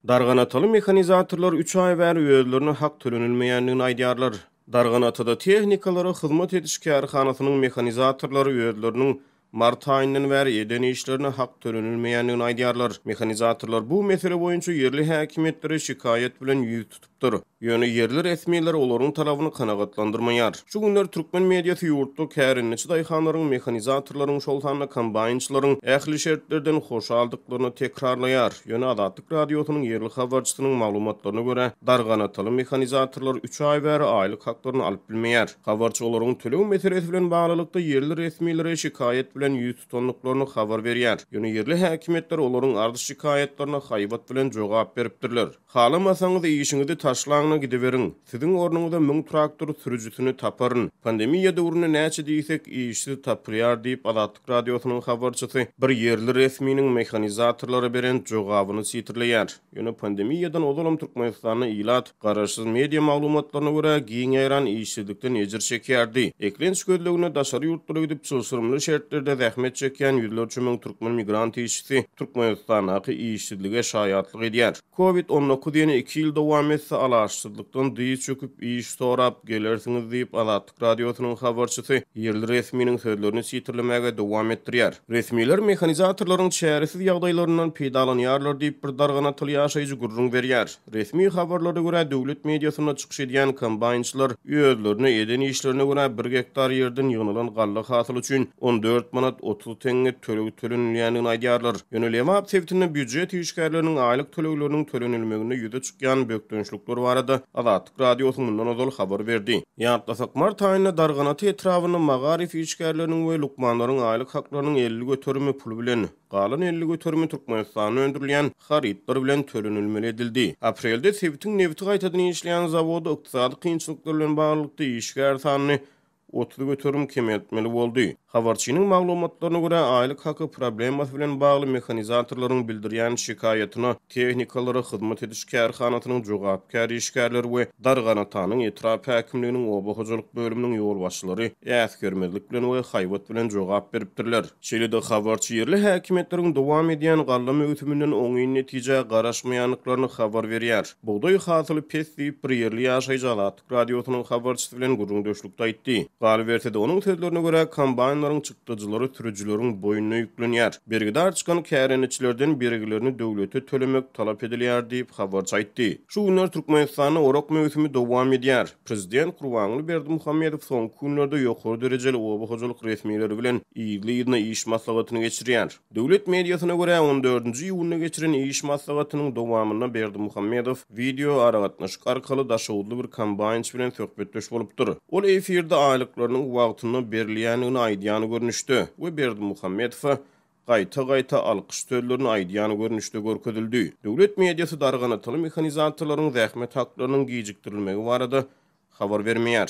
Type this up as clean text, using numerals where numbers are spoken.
Darganataly mehanizatorlar 3 ay bäri özlerine hak tölenilmeýändigini aýdýarlar. Darganatada tehnikalara hyzmat ediş kärhanasynyň mehanizatorlary özleriniň mart aýyndan bäri eden işlerine hak tölenilmeýändigini aýdýarlar. Mehanizatorlar bu mesele boýunça yerli häkimetlere şikayet bilen ýüz tutupdyr. Ýöne yerli resmiler olaryň talabyny kanagatlandyrmaýar. Şu günler türkmen mediýasy ýurtda kärinçi daýhanlaryň mehanizatorlaryň şoltanly kombaýnçylaryň ähli şertlerden hoş aldyklaryny tekrarlaýar. Ýöne Adatlyk radiosynyň yerli habarçysynyň maglumatlaryna görä, darganataly mehanizatorlar 3 ay bäri aýlyk haklaryny alyp bilmeýär. Habarçy olaryň tölew meselesi bilen baglykda yerli resmiýetlere şikayet bilen ýüz tutanlyklaryny habar berýär. Ýöne yerli häkimetler olaryň ardy şikayetlerine haýbat bilen jogap beripdirler. Halamasaňyz işiňizi taşlagyna gideberiň. Siziň ornuňyzda 1000 traktor sürüjüsini taparyn. Pandemiýa döwründe näçe diýsek işi tapýar diýip Adatlyk radiosynyň habarçysy bir yerli resmiýiniň mehanizatorlary beren jogabyny sitirleýär. Ýöne pandemiýadan ozalam Türkmenistanyň ilat garaşsyz media maglumatlaryna görä giň ýaran işsizlikden ejir çekýärdi. Eklenç gözlegine daşary ýurtlara gidip çylsyrmly şertlerde zähmet çekýän ýüzlerçe müň türkmen migrant işçisi Türkmenistanyň işsizlige şaýatlyk edýär. Covid-19 ýene 2 ýyl dowam etse alaşsyzlykdan diýiş çöküp iş sorap gelersiňiz diýip Adatlyk radiosynyň habarçysy yerli resmiýiniň sözlerini sitirlemege dowam etdirýär. Resmiýler mehanizatorlaryň çäresiz ýagdaýlaryndan peýdalanýarlar diýip bir darganatyly ýaşaýjy gurrun berýär. Resmi habarlara görä döwlet mediasyna çykyş edýän kombaýnçylar özlerine eden işlerine görä 1 hektar ýerden ýygynylan galla hasyl üçin 14 manat 30 teňe tölenilýändigini aýdýarlar. Ýöne Lewap sebitinde büdjet işgärleriniň aýlyk tölegleriniň tölenilmegine ýüze çykýan bökdönçlükler barada Adatlyk radiosyny mundan ozal habar berdi. Ýatlasak mart aýynda darganaty etrawyny magarif işgärleriniň we lukmanlaryň aýlyk haklarynyň 50 göterimi pul bilen galan 50 göterimi Türkmenistanyň öndürilýän harytlar bilen tölenilmeli edildi. Aprelde sebitiň nefti gaýtadan işleýän zawody ykdysady kynçylyklar bilen baglykda işgär sanyny 30 göterim kemetmeli boldy. Habarçynyň maglumatlaryna görä aýlyk haky problemasy bilen bagly mehanizatorlaryň bildirýän şikayetyna tehnikalara hyzmat ediş kärhanasynyň jogapkär işgärleri we darganatanyň etrap häkimliginiň obahojalyk bölüminiň ýol başçylary äsgermezlik bilen we haýbat bilen jogap beripdirler. Şeýle-de habarçy yerli häkimetleriň dowam edýän galla möhütüminden oňy netije garaşmaýanlyklaryny habar berýär. Buğday hasyly pes diýip bir yerli ýaşaýjy Adatlyk radiosynyň habarçysy bilen gurrundaşlykda aýtdy. Galy berse-de onuň sözlerine görä kombaýnlaryň çykdyjylary türüjüleriň boýnuna ýüklenýär. Bergidar çykan kärençilerden birigilerini döwlete tölemek talap edilýär diýip habarçy aýtdy. Şu günler Türkmenistanyň orak möhütümi dowam edýär. Prezident Gurbanguly Berdimuhammedow soňky günlerde ýokary derejeli obahojalyk resmiýetleri bilen ýygyna iş maslahatyny geçirýär. Döwlet mediasyna görä 14-nji ýuwunda geçiren iş maslahatynyň dowamynda Berdimuhammedow video aragatnaşyk arkaly daşawly bir kombaýnçy bilen söhbetdeş bolupdyr. Ol efirde aýlyklarynyň wagtyny berilýändigini aýdýany görnüşdi we Berdimuhammedow gaýta alkyş sözlerini aýdýany görnüşde görkezildi. Döwlet mediasy darganatyly mehanizatorlaryň zähmet haklarynyň gijikdirilmegi barada habar bermeýär.